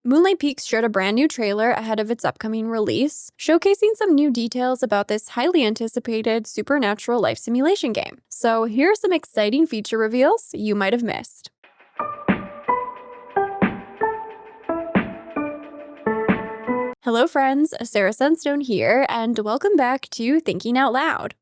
Moonlight Peaks shared a brand new trailer ahead of its upcoming release, showcasing some new details about this highly anticipated supernatural life simulation game. So here are some exciting feature reveals you might have missed. Hello friends, Sarah Sunstone here, and welcome back to Thinking Out Loud.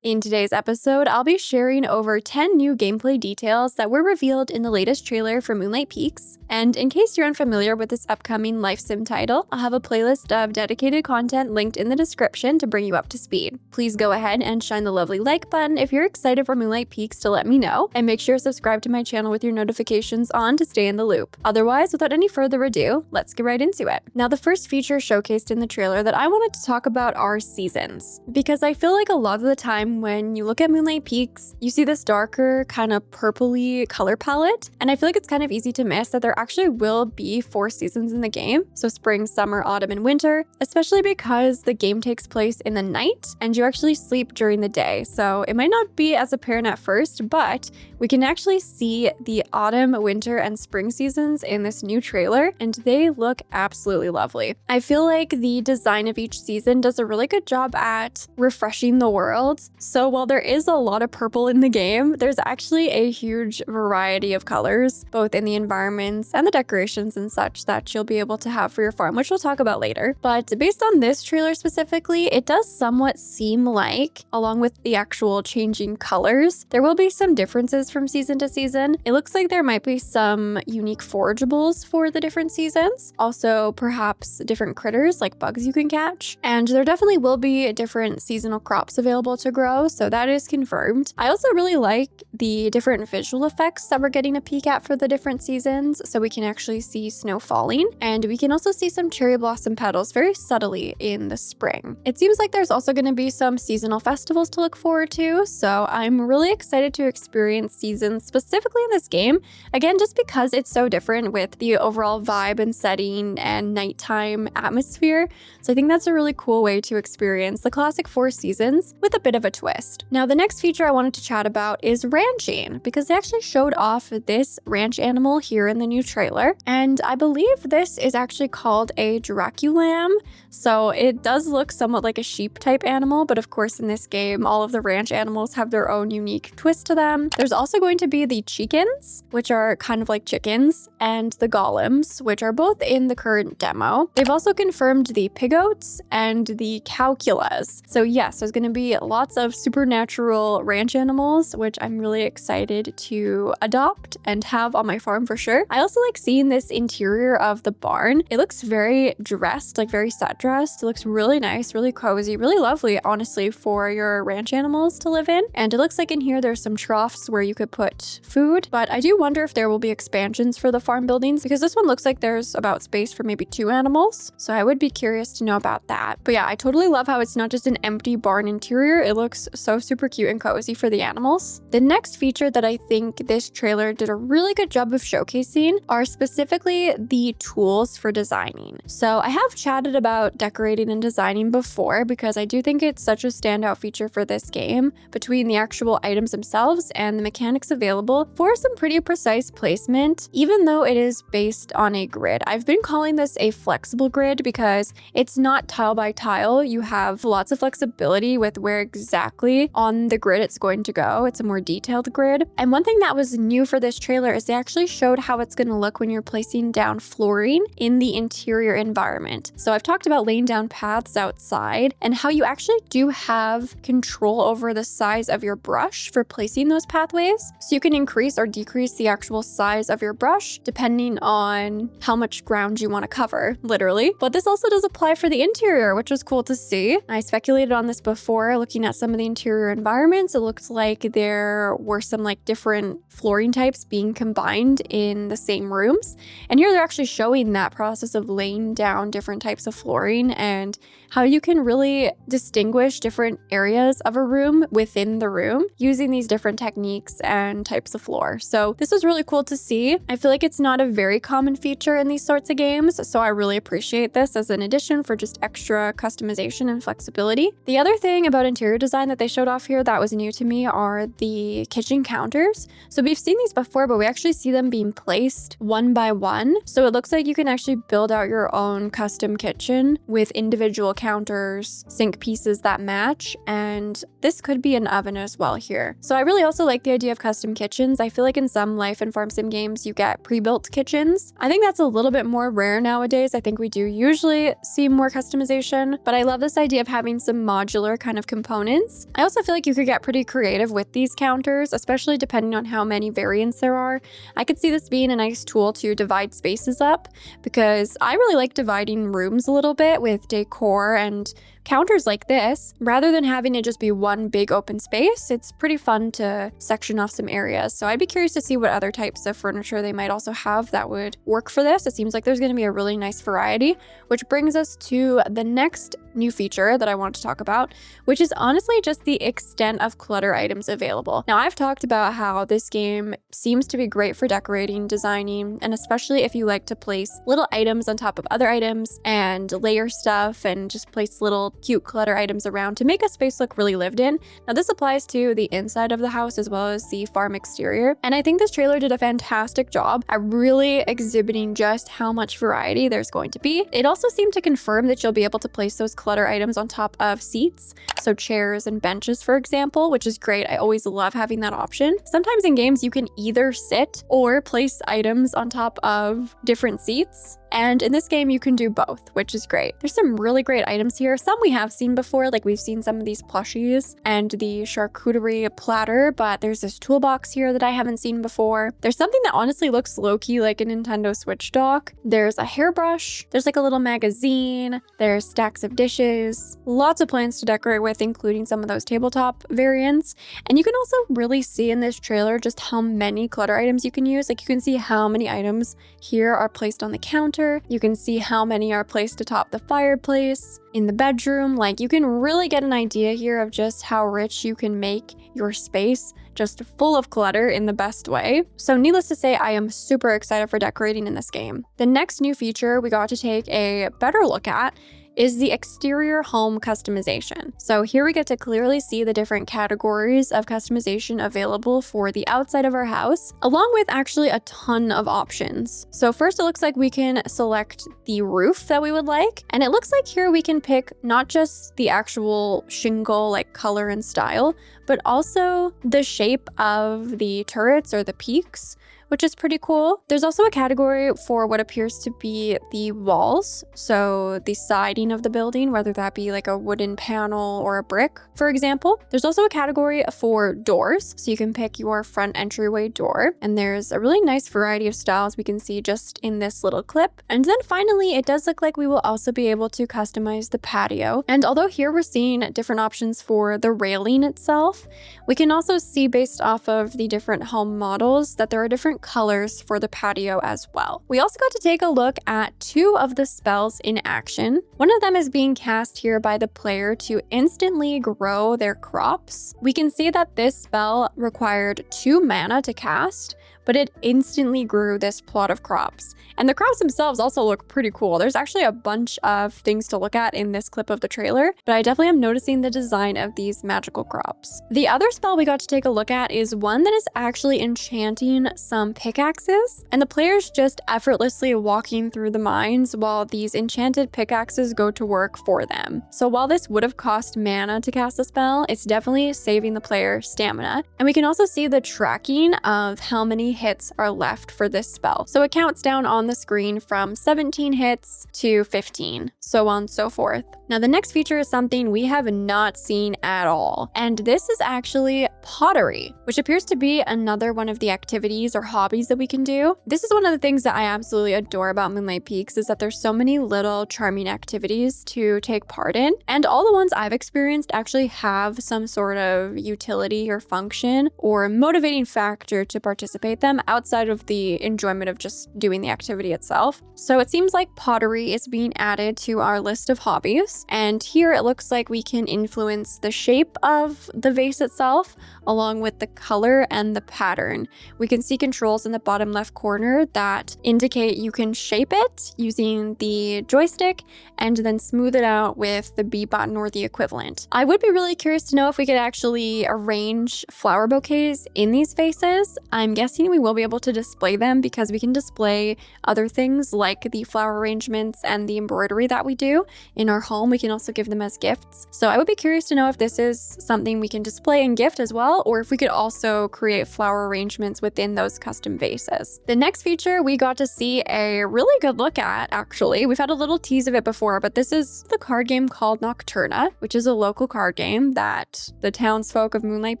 In today's episode, I'll be sharing over 10 new gameplay details that were revealed in the latest trailer for Moonlight Peaks. And in case you're unfamiliar with this upcoming life sim title, I'll have a playlist of dedicated content linked in the description to bring you up to speed. Please go ahead and shine the lovely like button if you're excited for Moonlight Peaks to let me know, and make sure to subscribe to my channel with your notifications on to stay in the loop. Otherwise, without any further ado, let's get right into it. Now, the first feature showcased in the trailer that I wanted to talk about are seasons, because I feel like a lot of the time when you look at Moonlight Peaks, you see this darker, kind of purpley color palette, and I feel like it's kind of easy to miss that there actually will be 4 seasons in the game, so spring, summer, autumn, and winter, especially because the game takes place in the night and you actually sleep during the day, so it might not be as apparent at first, but we can actually see the autumn, winter, and spring seasons in this new trailer, and they look absolutely lovely. I feel like the design of each season does a really good job at refreshing the world, so while there is a lot of purple in the game, there's actually a huge variety of colors, both in the environments and the decorations and such that you'll be able to have for your farm, which we'll talk about later. But based on this trailer specifically, it does somewhat seem like, along with the actual changing colors, there will be some differences from season to season. It looks like there might be some unique forageables for the different seasons, also perhaps different critters like bugs you can catch, and there definitely will be different seasonal crops available to grow, so that is confirmed. I also really like the different visual effects that we're getting a peek at for the different seasons, so we can actually see snow falling, and we can also see some cherry blossom petals very subtly in the spring. It seems like there's also going to be some seasonal festivals to look forward to, so I'm really excited to experience seasons specifically in this game, again just because it's so different with the overall vibe and setting and nighttime atmosphere, so I think that's a really cool way to experience the classic 4 seasons with a bit of a twist. Now, the next feature I wanted to chat about is ranching, because they actually showed off this ranch animal here in the new trailer, and I believe this is actually called a Draculam, so it does look somewhat like a sheep type animal, but of course in this game all of the ranch animals have their own unique twist to them. There's also going to be the chickens, which are kind of like chickens, and the golems, which are both in the current demo. They've also confirmed the pigoats and the calculas, so yes, there's going to be lots of supernatural ranch animals, which I'm really excited to adopt and have on my farm for sure. I also like seeing this interior of the barn. It looks very dressed, like very set dressed. It looks really nice, really cozy, really lovely, honestly, for your ranch animals to live in. And it looks like in here there's some troughs where you could put food, but I do wonder if there will be expansions for the farm buildings, because this one looks like there's about space for maybe 2 animals. So I would be curious to know about that. But yeah, I totally love how it's not just an empty barn interior. It looks so super cute and cozy for the animals. The next feature that I think this trailer did a really good job of showcasing are specifically the tools for designing. So I have chatted about decorating and designing before, because I do think it's such a standout feature for this game between the actual items themselves and the mechanics available for some pretty precise placement, even though it is based on a grid. I've been calling this a flexible grid because it's not tile by tile. You have lots of flexibility with where exactly on the grid it's going to go. It's a more detailed grid. And one thing that was new for this trailer is they actually showed how it's going to look when you're placing down flooring in the interior environment. So I've talked about laying down paths outside and how you actually do have control over the size of your brush for placing those pathways. So you can increase or decrease the actual size of your brush depending on how much ground you want to cover, literally. But this also does apply for the interior, which was cool to see. I speculated on this before looking at some of the interior environments. It looked like there were some like different flooring types being combined in the same rooms. And here they're actually showing that process of laying down different types of flooring and how you can really distinguish different areas of a room within the room using these different techniques and types of floor. So this was really cool to see. I feel like it's not a very common feature in these sorts of games, so I really appreciate this as an addition for just extra customization and flexibility. The other thing about interior design design that they showed off here that was new to me are the kitchen counters. So we've seen these before, but we actually see them being placed one by one. So it looks like you can actually build out your own custom kitchen with individual counters, sink pieces that match, and this could be an oven as well here. So I really also like the idea of custom kitchens. I feel like in some life and farm sim games, you get pre-built kitchens. I think that's a little bit more rare nowadays. I think we do usually see more customization, but I love this idea of having some modular kind of components. I also feel like you could get pretty creative with these counters, especially depending on how many variants there are. I could see this being a nice tool to divide spaces up because I really like dividing rooms a little bit with decor and counters like this. Rather than having it just be one big open space, it's pretty fun to section off some areas. So I'd be curious to see what other types of furniture they might also have that would work for this. It seems like there's going to be a really nice variety, which brings us to the next new feature that I want to talk about, which is honestly just the extent of clutter items available. Now, I've talked about how this game seems to be great for decorating, designing, and especially if you like to place little items on top of other items and layer stuff and just place little cute clutter items around to make a space look really lived in. Now, this applies to the inside of the house as well as the farm exterior. And I think this trailer did a fantastic job at really exhibiting just how much variety there's going to be. It also seemed to confirm that you'll be able to place those clutter items on top of seats, so chairs and benches, for example, which is great. I always love having that option. Sometimes in games, you can either sit or place items on top of different seats. And in this game, you can do both, which is great. There's some really great items here. Some we have seen before, like we've seen some of these plushies and the charcuterie platter, but there's this toolbox here that I haven't seen before. There's something that honestly looks low-key like a Nintendo Switch dock. There's a hairbrush. There's like a little magazine. There's stacks of dishes. Lots of plants to decorate with, including some of those tabletop variants. And you can also really see in this trailer just how many clutter items you can use. Like you can see how many items here are placed on the counter. You can see how many are placed atop the fireplace, in the bedroom. Like you can really get an idea here of just how rich you can make your space, just full of clutter in the best way. So needless to say, I am super excited for decorating in this game. The next new feature we got to take a better look at is the exterior home customization. So here we get to clearly see the different categories of customization available for the outside of our house, along with actually a ton of options. So first, it looks like we can select the roof that we would like. And it looks like here we can pick not just the actual shingle, like color and style, but also the shape of the turrets or the peaks, which is pretty cool. There's also a category for what appears to be the walls, so the siding of the building, whether that be like a wooden panel or a brick, for example. There's also a category for doors, so you can pick your front entryway door, and there's a really nice variety of styles we can see just in this little clip. And then finally, it does look like we will also be able to customize the patio. And although here we're seeing different options for the railing itself, we can also see based off of the different home models that there are different colors for the patio as well. We also got to take a look at two of the spells in action. One of them is being cast here by the player to instantly grow their crops. We can see that this spell required 2 mana to cast, but it instantly grew this plot of crops. And the crops themselves also look pretty cool. There's actually a bunch of things to look at in this clip of the trailer, but I definitely am noticing the design of these magical crops. The other spell we got to take a look at is one that is actually enchanting some pickaxes, and the player's just effortlessly walking through the mines while these enchanted pickaxes go to work for them. So while this would have cost mana to cast a spell, it's definitely saving the player stamina. And we can also see the tracking of how many hits are left for this spell. So it counts down on the screen from 17 hits to 15, so on and so forth. Now, the next feature is something we have not seen at all, and this is actually pottery, which appears to be another one of the activities or hobbies that we can do. This is one of the things that I absolutely adore about Moonlight Peaks, is that there's so many little charming activities to take part in, and all the ones I've experienced actually have some sort of utility or function or motivating factor to participate them outside of the enjoyment of just doing the activity itself. So it seems like pottery is being added to our list of hobbies. And here it looks like we can influence the shape of the vase itself, along with the color and the pattern. We can see controls in the bottom left corner that indicate you can shape it using the joystick and then smooth it out with the B button or the equivalent. I would be really curious to know if we could actually arrange flower bouquets in these vases. I'm guessing we will be able to display them because we can display other things like the flower arrangements and the embroidery that we do in our home. We can also give them as gifts. So I would be curious to know if this is something we can display and gift as well, or if we could also create flower arrangements within those custom vases. The next feature we got to see a really good look at, actually. We've had a little tease of it before, but this is the card game called Nokturna, which is a local card game that the townsfolk of Moonlight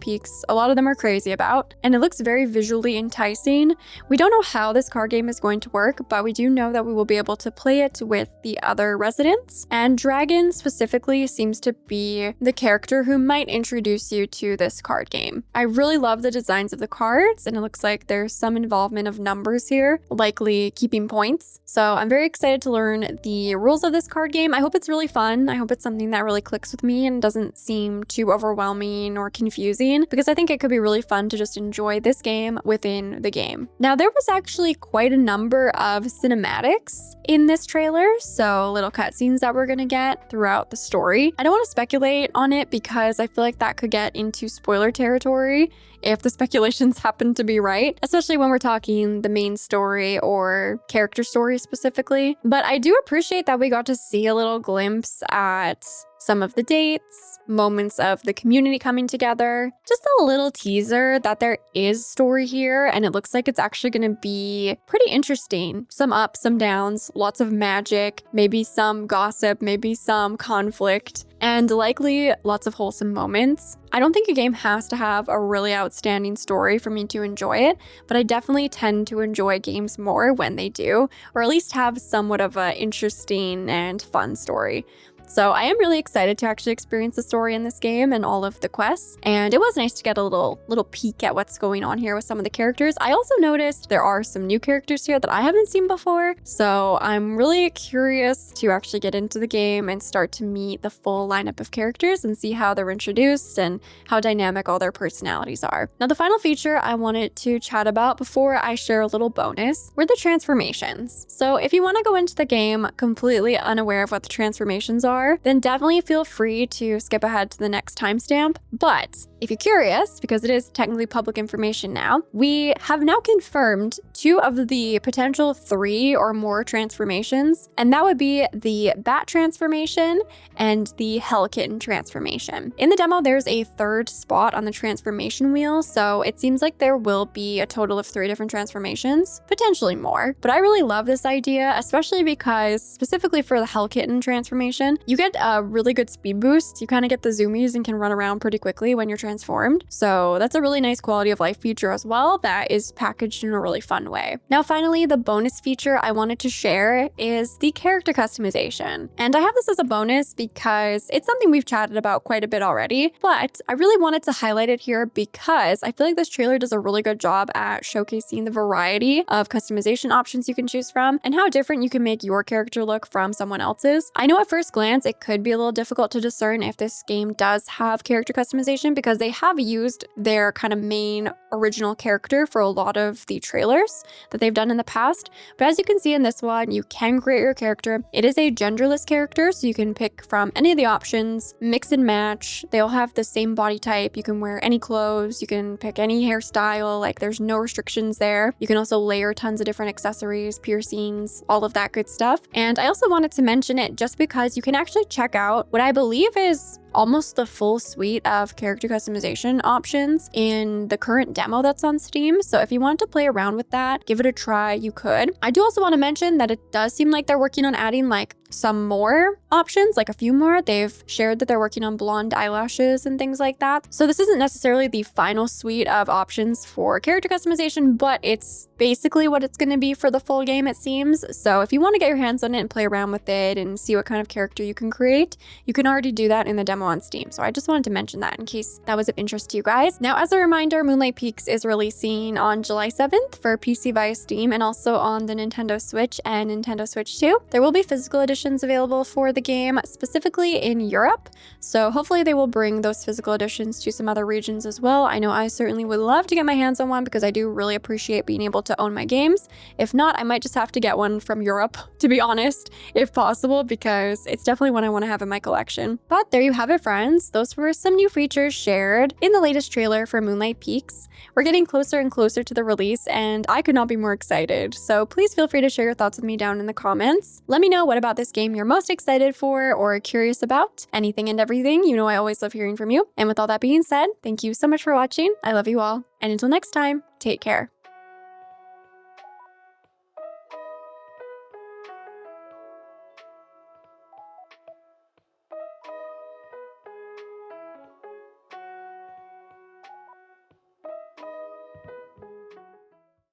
Peaks, a lot of them are crazy about, and it looks very visually enticing. We don't know how this card game is going to work, but we do know that we will be able to play it with the other residents, and Dragon specifically seems to be the character who might introduce you to this card game. I really love the designs of the cards, and it looks like there's some involvement of numbers here, likely keeping points. So I'm very excited to learn the rules of this card game. I hope it's really fun. I hope it's something that really clicks with me and doesn't seem too overwhelming or confusing, because I think it could be really fun to just enjoy this game within the game. Now, there was actually quite a number of cinematics in this trailer, so little cutscenes that we're gonna get throughout the story. I don't want to speculate on it because I feel like that could get into spoiler territory if the speculations happen to be right, especially when we're talking the main story or character story specifically. But I do appreciate that we got to see a little glimpse at some of the dates, moments of the community coming together, just a little teaser that there is story here, and it looks like it's actually going to be pretty interesting. Some ups, some downs, lots of magic, maybe some gossip, maybe some conflict, and likely lots of wholesome moments. I don't think a game has to have a really outstanding story for me to enjoy it, but I definitely tend to enjoy games more when they do, or at least have somewhat of an interesting and fun story. So I am really excited to actually experience the story in this game and all of the quests. And it was nice to get a little peek at what's going on here with some of the characters. I also noticed there are some new characters here that I haven't seen before. So I'm really curious to actually get into the game and start to meet the full lineup of characters and see how they're introduced and how dynamic all their personalities are. Now, the final feature I wanted to chat about before I share a little bonus were the transformations. So if you want to go into the game completely unaware of what the transformations are, then definitely feel free to skip ahead to the next timestamp. But if you're curious, because it is technically public information now, we have now confirmed 2 of the potential 3 or more transformations, and that would be the Bat transformation and the Hell Kitten transformation. In the demo, there's a 3rd spot on the transformation wheel, so it seems like there will be a total of 3 different transformations, potentially more. But I really love this idea, especially because specifically for the Hell Kitten transformation, you get a really good speed boost. You kind of get the zoomies and can run around pretty quickly when you're transformed. So that's a really nice quality of life feature as well that is packaged in a really fun way. Now, finally, the bonus feature I wanted to share is the character customization. And I have this as a bonus because it's something we've chatted about quite a bit already, but I really wanted to highlight it here because I feel like this trailer does a really good job at showcasing the variety of customization options you can choose from and how different you can make your character look from someone else's. I know at first glance it could be a little difficult to discern if this game does have character customization because they have used their kind of main original character for a lot of the trailers that they've done in the past. But as you can see in this one, you can create your character. It is a genderless character, so you can pick from any of the options, mix and match. They all have the same body type. You can wear any clothes. You can pick any hairstyle. Like, there's no restrictions there. You can also layer tons of different accessories, piercings, all of that good stuff. And I also wanted to mention it just because you can actually check out what I believe is almost the full suite of character customization options in the current demo that's on Steam. So if you want to play around with that, give it a try, you could. I do also want to mention that it does seem like they're working on adding like some more options, like a few more. They've shared that they're working on blonde eyelashes and things like that. So this isn't necessarily the final suite of options for character customization, but it's basically what it's going to be for the full game, it seems. So if you want to get your hands on it and play around with it and see what kind of character you can create, you can already do that in the demo on Steam. So I just wanted to mention that in case that was of interest to you guys. Now, as a reminder, Moonlight Peaks is releasing on July 7th for PC via Steam and also on the Nintendo Switch and Nintendo Switch 2. There will be physical editions available for the game, specifically in Europe. So hopefully they will bring those physical editions to some other regions as well. I know I certainly would love to get my hands on one because I do really appreciate being able to own my games. If not, I might just have to get one from Europe, to be honest, if possible, because it's definitely one I want to have in my collection. But there you have it, friends. Those were some new features shared in the latest trailer for Moonlight Peaks. We're getting closer and closer to the release, and I could not be more excited. So please feel free to share your thoughts with me down in the comments. Let me know what about this game you're most excited for or curious about. Anything and everything. You know I always love hearing from you. And with all that being said, thank you so much for watching. I love you all. And until next time, take care.